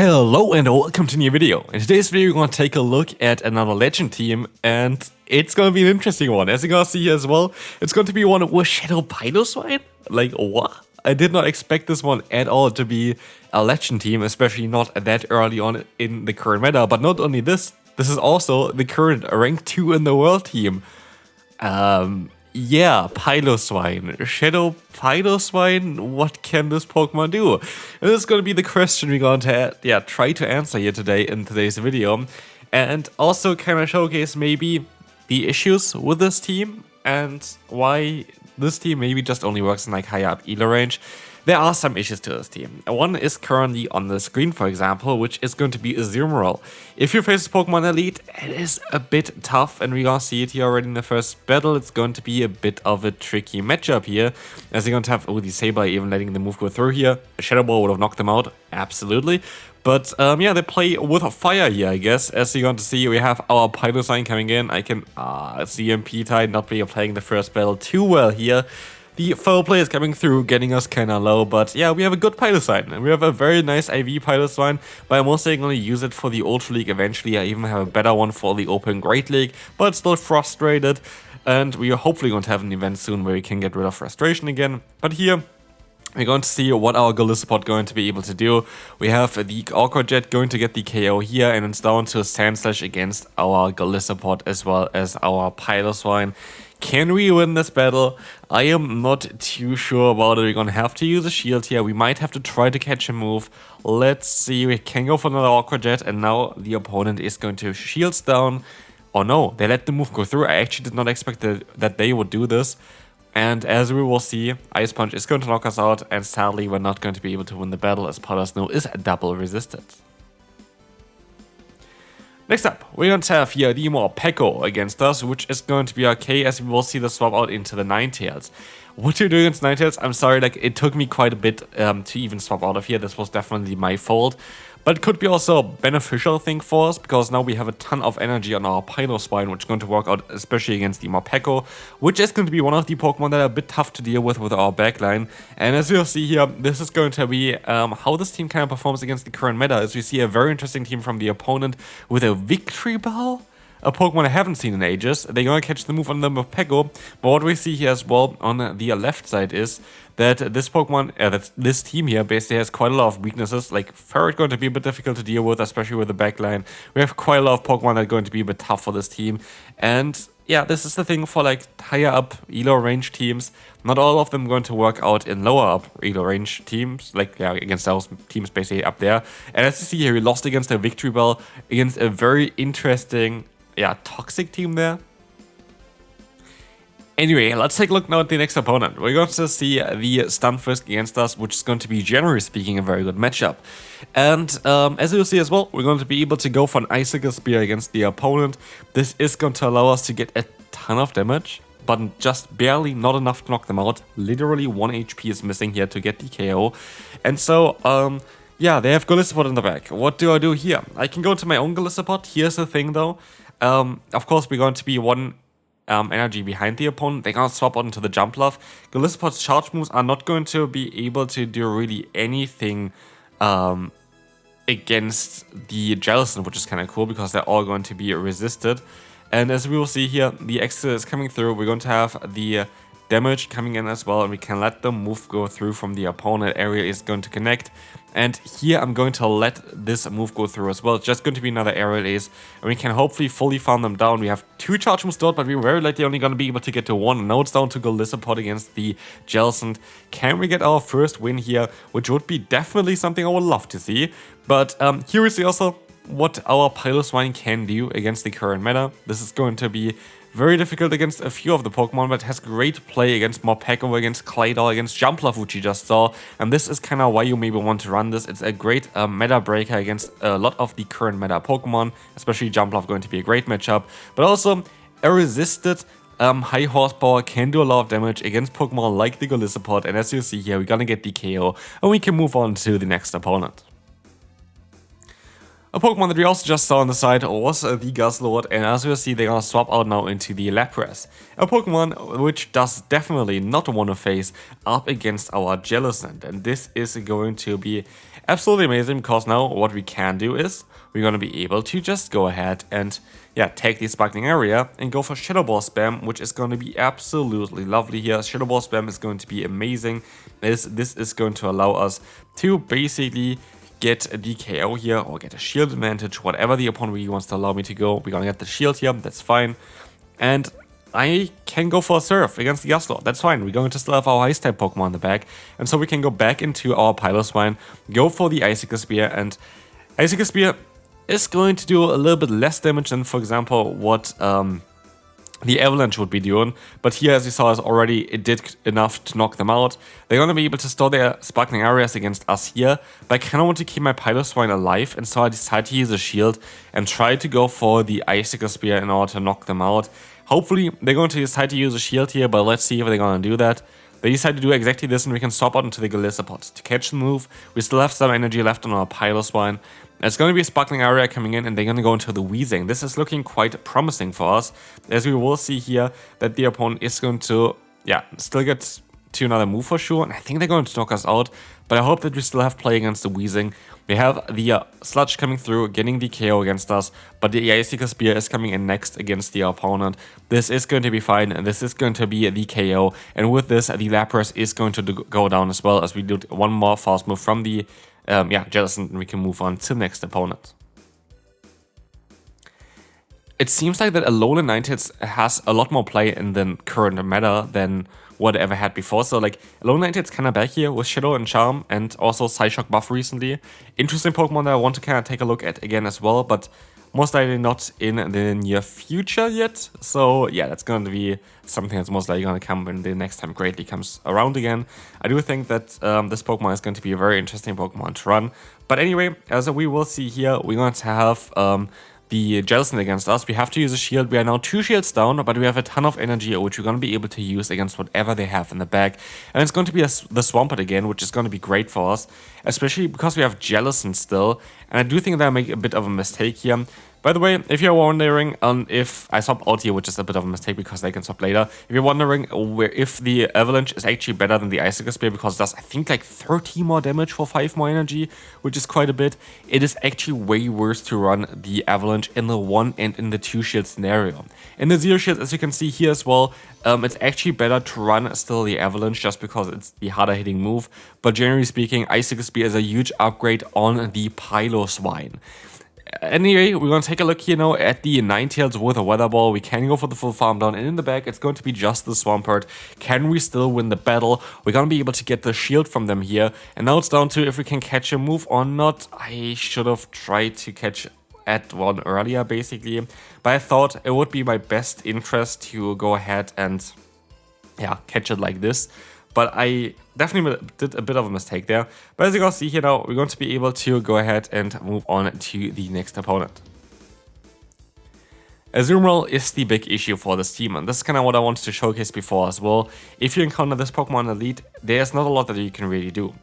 Hello and welcome to a new video. In today's video we're going to take a look at another legend team and it's going to be an interesting one. As you guys see here as well, it's going to be one with Shadow Piloswine. Like what? I did not expect this one at all to be a legend team, especially not that early on in the current meta. But not only this is also the current rank 2 in the world team. Yeah, Piloswine. Shadow Piloswine, what can this Pokemon do? And this is going to be the question we're going to try to answer here today in today's video. And also kind of showcase maybe the issues with this team and why this team maybe just only works in like higher up Elo range. There are some issues to this team. One is currently on the screen, for example, which is going to be Azumarill. If you face Pokemon Elite, it is a bit tough, and we're gonna see it here already in the first battle. It's going to be a bit of a tricky matchup here, as you're going to have the Saber even letting the move go through here. A Shadow Ball would have knocked them out, absolutely. But yeah, they play with fire here, I guess. As you're going to see, we have our Piloswine coming in. I can CMP Tide not be playing the first battle too well here. The foul play is coming through, getting us kinda low, but yeah, we have a good Piloswine, and we have a very nice IV Piloswine, but I'm also going to use it for the Ultra League eventually. I even have a better one for the Open Great League, but still frustrated, and we are hopefully going to have an event soon where we can get rid of frustration again. But here, we're going to see what our Golisopod going to be able to do. We have the Orca Jet going to get the KO here, and it's down to Sandslash against our Golisopod as well as our Piloswine. Can we win this battle? I am not too sure about it. We're going to have to use a shield here. We might have to try to catch a move. Let's see. We can go for another Orca Jet, and now the opponent is going to shields down. Oh no, they let the move go through. I actually did not expect that they would do this. And as we will see, Ice Punch is going to knock us out, and sadly we're not going to be able to win the battle as Powder Snow is double resisted. Next up, we're going to have here the Morpeko against us, which is going to be okay, as we will see the swap out into the Ninetales. What do you do against Ninetales? I'm sorry, like it took me quite a bit to even swap out of here. This was definitely my fault. But it could be also a beneficial thing for us, because now we have a ton of energy on our Piloswine, which is going to work out especially against the Morpeko, which is going to be one of the Pokemon that are a bit tough to deal with our backline. And as you'll see here, this is going to be how this team kind of performs against the current meta, as we see a very interesting team from the opponent with a Victory Bell. A Pokemon I haven't seen in ages. They're going to catch the move on the Morpeko, but what we see here as well on the left side is that this Pokemon, this team here basically has quite a lot of weaknesses. Like Ferret going to be a bit difficult to deal with, especially with the backline. We have quite a lot of Pokemon that are going to be a bit tough for this team, and yeah, this is the thing for like higher up Elo range teams. Not all of them going to work out in lower up Elo range teams, like yeah, against those teams basically up there. And as you see here, we lost against a Victory Bell, against a very interesting, yeah, toxic team there. Anyway, let's take a look now at the next opponent. We're going to see the Stunfisk against us, which is going to be, generally speaking, a very good matchup. And as you'll see as well, we're going to be able to go for an Icicle Spear against the opponent. This is going to allow us to get a ton of damage, but just barely not enough to knock them out. Literally 1 HP is missing here to get the KO. And so, yeah, they have Golisopod in the back. What do I do here? I can go into my own Golisopod. Here's the thing though. Of course, we're going to be one energy behind the opponent. They're going to swap out into the Jump Love. Golisopod's charge moves are not going to be able to do really anything against the Jellicent, which is kind of cool because they're all going to be resisted. And as we will see here, the Exit is coming through. We're going to have the damage coming in as well, and we can let the move go through from the opponent. Area is going to connect, and here I'm going to let this move go through as well. It's just going to be another aerial ace, and we can hopefully fully farm them down. We have 2 charge moves stored, but we're very likely only going to be able to get to 1. Now it's down to Golisopod against the Jellicent. Can we get our first win here, which would be definitely something I would love to see. But here is also what our Piloswine can do against the current meta. This is going to be very difficult against a few of the Pokemon, but has great play against Morpeko, against Claydol, against Jumpluff, which you just saw. And this is kind of why you maybe want to run this. It's a great meta breaker against a lot of the current meta Pokemon, especially Jumpluff going to be a great matchup. But also, a resisted high horsepower can do a lot of damage against Pokemon like the Golisopod. And as you see here, we're gonna get the KO, and we can move on to the next opponent. A Pokemon that we also just saw on the side was the Guzzlord, and as you'll see, they're gonna swap out now into the Lapras. A Pokemon which does definitely not want to face up against our Jellicent, and this is going to be absolutely amazing, because now what we can do is we're going to be able to just go ahead and yeah, take the sparkling area and go for Shadow Ball spam, which is going to be absolutely lovely here. Shadow Ball spam is going to be amazing. This is going to allow us to basically get a DKO here or get a shield advantage, whatever the opponent really wants to allow me to go. We're going to get the shield here, that's fine. And I can go for a Surf against the Lostheart, that's fine. We're going to still have our Ice type Pokemon in the back. And so we can go back into our Piloswine, go for the Icicle Spear, and Icicle Spear is going to do a little bit less damage than, for example, what the Avalanche would be doing. But here, as you saw, already it did enough to knock them out. They're going to be able to store their sparkling areas against us here, but I kind of want to keep my Piloswine alive, and so I decide to use a shield and try to go for the Icicle Spear in order to knock them out. Hopefully, they're going to decide to use a shield here, but let's see if they're going to do that. They decide to do exactly this, and we can swap out into the Golisopod to catch the move. We still have some energy left on our Piloswine. It's going to be a sparkling area coming in, and they're going to go into the Weezing. This is looking quite promising for us, as we will see here that the opponent is going to, yeah, still get to another move for sure, and I think they're going to knock us out, but I hope that we still have play against the Weezing. We have the Sludge coming through, getting the KO against us, but the Icicle Spear is coming in next against the opponent. This is going to be fine, and this is going to be the KO, and with this, the Lapras is going to go down as well, as we do one more fast move from the Jellicent, and we can move on to the next opponent. It seems like that Alolan Ninetales has a lot more play in the current meta than what I ever had before. So like Alolan Ninetales kind of back here with Shadow and Charm, and also Psyshock buff recently. Interesting Pokemon that I want to kind of take a look at again as well, but most likely not in the near future yet. So yeah, that's going to be something that's most likely going to come when the next time Greatly comes around again. I do think that this Pokemon is going to be a very interesting Pokemon to run. But anyway, as we will see here, we're going to have the Jellicent against us. We have to use a shield. We are now 2 shields down, but we have a ton of energy, which we're going to be able to use against whatever they have in the back. And it's going to be the Swampert again, which is going to be great for us, especially because we have Jellicent still. And I do think that I make a bit of a mistake here. By the way, if you're wondering if I swap out here, which is a bit of a mistake because they can swap later, if you're wondering if the Avalanche is actually better than the Icicle Spear because it does, I think, like 30 more damage for 5 more energy, which is quite a bit, it is actually way worse to run the Avalanche in the 1 and in the 2 shield scenario. In the 0 shield, as you can see here as well, it's actually better to run still the Avalanche just because it's the harder hitting move, but generally speaking, Icicle Spear is a huge upgrade on the Piloswine. Anyway, we're going to take a look here now at the Ninetales with a Weather Ball. We can go for the full farm down, and in the back, it's going to be just the Swampert. Can we still win the battle? We're going to be able to get the shield from them here, and now it's down to if we can catch a move or not. I should have tried to catch at one earlier, basically, but I thought it would be my best interest to go ahead and, yeah, catch it like this. But I definitely did a bit of a mistake there. But as you can see here now, we're going to be able to go ahead and move on to the next opponent. Azumarill is the big issue for this team, and this is kind of what I wanted to showcase before as well. If you encounter this Pokemon Elite, there's not a lot that you can really do.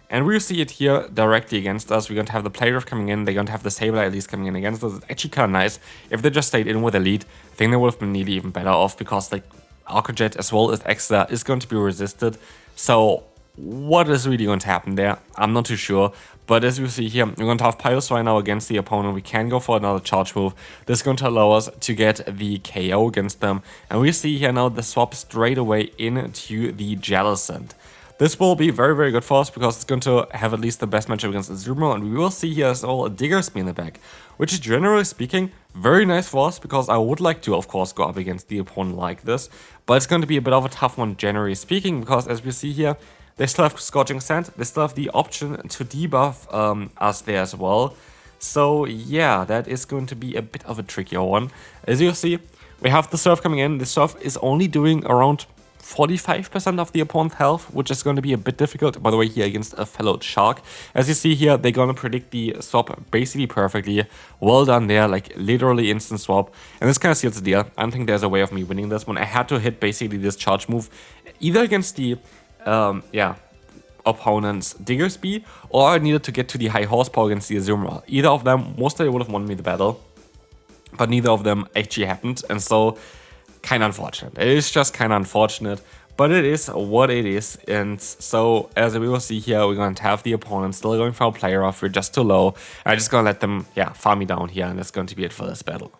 And we'll see it here directly against us. We're going to have the Playdrift coming in, they're going to have the Sableye at least coming in against us. It's actually kind of nice. If they just stayed in with Elite, I think they would have been nearly even better off, because like Arcojet as well as Extra is going to be resisted. So what is really going to happen there? I'm not too sure. But as you see here, we're going to have Piloswine now against the opponent. We can go for another charge move. This is going to allow us to get the KO against them. And we see here now the swap straight away into the Jellicent. This will be very, very good for us because it's going to have at least the best matchup against Azumarill, and we will see here as well a Diggersby in the back, which is generally speaking very nice for us because I would like to, of course, go up against the opponent like this, but it's going to be a bit of a tough one generally speaking because as we see here, they still have Scorching Sand, they still have the option to debuff us there as well. So yeah, that is going to be a bit of a trickier one. As you see, we have the Surf coming in. The Surf is only doing around 45% of the opponent's health, which is going to be a bit difficult, by the way, here against a fellow Shark. As you see here, they're going to predict the swap basically perfectly. Well done there, like literally instant swap. And this kind of seals the deal. I don't think there's a way of me winning this one. I had to hit basically this charge move either against the opponent's Diggersby, or I needed to get to the high horsepower against the Azumarill. Either of them, most likely would have won me the battle, but neither of them actually happened, and so kind of unfortunate. It is just kind of unfortunate, but it is what it is. And so as we will see here, we're going to have the opponent still going for a player off. We're just too low. I'm just going to let them, farm me down here, and that's going to be it for this battle.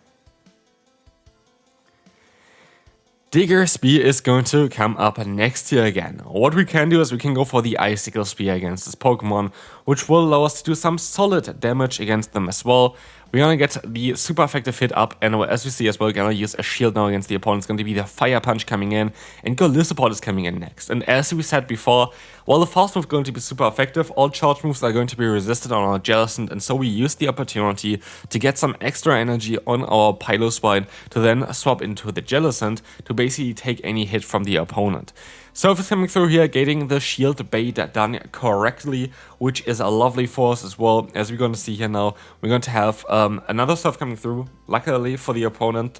Digger Spear is going to come up next here again. What we can do is we can go for the Icicle Spear against this Pokemon, which will allow us to do some solid damage against them as well. We're gonna get the super effective hit up, and as we see as well, we're gonna use a shield now against the opponent. It's going to be the Fire Punch coming in, and Lostheart is coming in next. And as we said before, while the fast move is going to be super effective, all charge moves are going to be resisted on our Jellicent, and so we use the opportunity to get some extra energy on our Piloswine to then swap into the Jellicent to basically take any hit from the opponent. Surface coming through here, getting the shield bait done correctly, which is a lovely force as well. As we're going to see here now, we're going to have another surf coming through. Luckily for the opponent,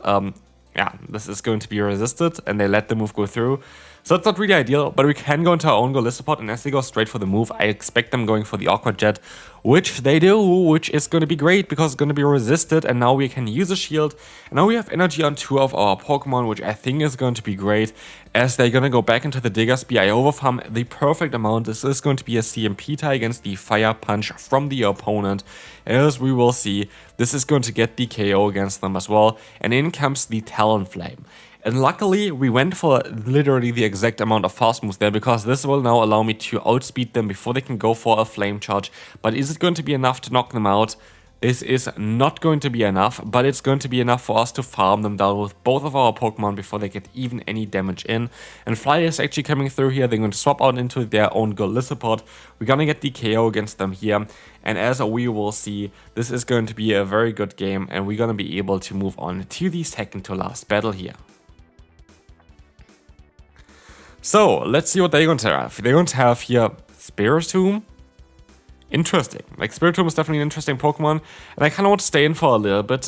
this is going to be resisted, and they let the move go through. So it's not really ideal, but we can go into our own Lostheart, and as they go straight for the move, I expect them going for the Awkward Jet, which they do, which is going to be great because it's going to be resisted, and now we can use a shield. And now we have energy on 2 of our Pokemon, which I think is going to be great, as they're going to go back into the Digger Spear. I overfarm the perfect amount. This is going to be a CMP tie against the Fire Punch from the opponent. As we will see, this is going to get the KO against them as well, and in comes the Talonflame. And luckily, we went for literally the exact amount of fast moves there, because this will now allow me to outspeed them before they can go for a Flame Charge. But is it going to be enough to knock them out? This is not going to be enough, but it's going to be enough for us to farm them down with both of our Pokemon before they get even any damage in. And Fly is actually coming through here. They're going to swap out into their own Lostheart. We're going to get the KO against them here. And as we will see, this is going to be a very good game, and we're going to be able to move on to the second to last battle here. So, let's see what they're going to have. They're going to have here Spiritomb. Interesting. Like, Spiritomb is definitely an interesting Pokemon, and I kind of want to stay in for a little bit,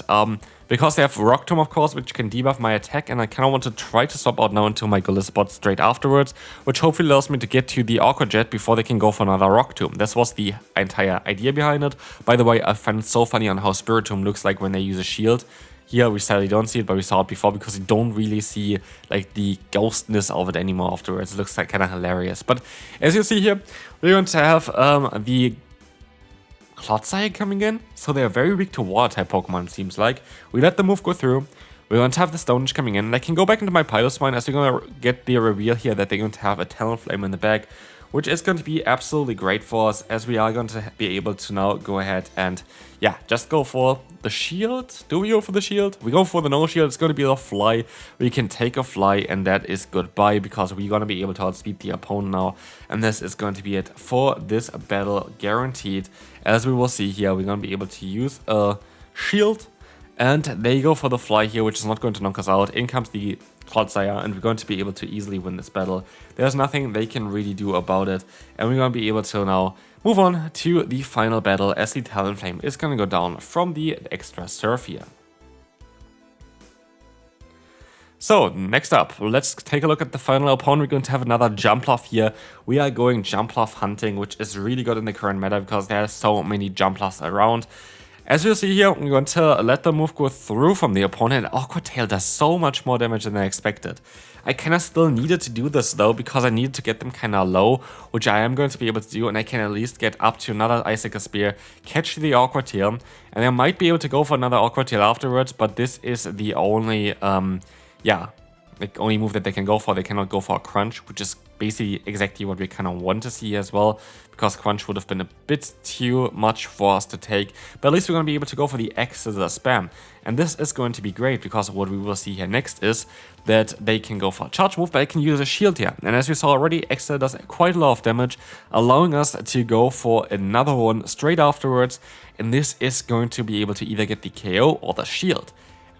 because they have Rock Tomb, of course, which can debuff my attack, and I kind of want to try to swap out now into my Lostheart straight afterwards, which hopefully allows me to get to the Awkward Jet before they can go for another Rock Tomb. This was the entire idea behind it. By the way, I find it so funny on how Spiritomb looks like when they use a shield. Here we sadly don't see it, but we saw it before because you don't really see like the ghostness of it anymore afterwards. It looks like kind of hilarious. But as you see here, we're going to have the Clodsire coming in. So they're very weak to water type Pokemon, it seems like. We let the move go through. We're going to have the Stonehenge coming in. And I can go back into my Piloswine as we're going to get the reveal here that they're going to have a Talonflame in the back, which is going to be absolutely great for us, as we are going to be able to now go ahead and, just go for the shield. Do we go for the shield? We go for the no shield. It's going to be a fly. We can take a fly, and that is goodbye, because we're going to be able to outspeed the opponent now. And this is going to be it for this battle, guaranteed. As we will see here, we're going to be able to use a shield. And they go for the fly here, which is not going to knock us out. In comes the Clodsire, and we're going to be able to easily win this battle. There's nothing they can really do about it. And we're going to be able to now move on to the final battle, as the Talonflame is going to go down from the extra surf here. So, next up, let's take a look at the final opponent. We're going to have another Jumpluff here. We are going Jumpluff hunting, which is really good in the current meta because there are so many Jumpluffs around. As you see here, I'm going to let the move go through from the opponent. Awkward Tail does so much more damage than I expected. I kind of still needed to do this though, because I needed to get them kind of low, which I am going to be able to do, and I can at least get up to another Icicle Spear, catch the Awkward Tail, and I might be able to go for another Awkward Tail afterwards, but this is the only, the only move that they can go for. They cannot go for a Crunch, which is basically exactly what we kind of want to see as well, because Crunch would have been a bit too much for us to take. But at least we're going to be able to go for the X as a spam. And this is going to be great, because what we will see here next is that they can go for a charge move, but I can use a shield here. And as we saw already, X does quite a lot of damage, allowing us to go for another one straight afterwards. And this is going to be able to either get the KO or the shield.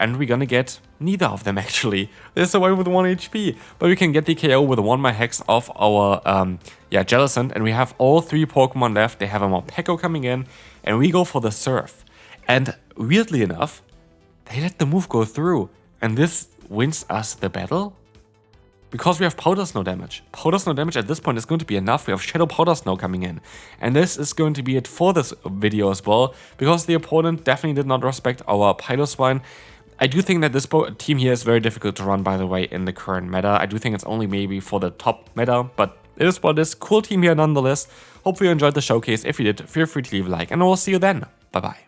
And we're gonna get neither of them actually. There's a way with 1 HP, but we can get the KO with 1 my hex of our Jellicent, and we have all 3 Pokemon left. They have a Morpeko coming in, and we go for the Surf. And weirdly enough, they let the move go through, and this wins us the battle. Because we have Powder Snow damage. Powder Snow damage at this point is going to be enough. We have Shadow Powder Snow coming in. And this is going to be it for this video as well, because the opponent definitely did not respect our Piloswine. I do think that this team here is very difficult to run, by the way, in the current meta. I do think it's only maybe for the top meta, but it is what it is. Cool team here nonetheless. Hopefully you enjoyed the showcase. If you did, feel free to leave a like, and I will see you then. Bye bye.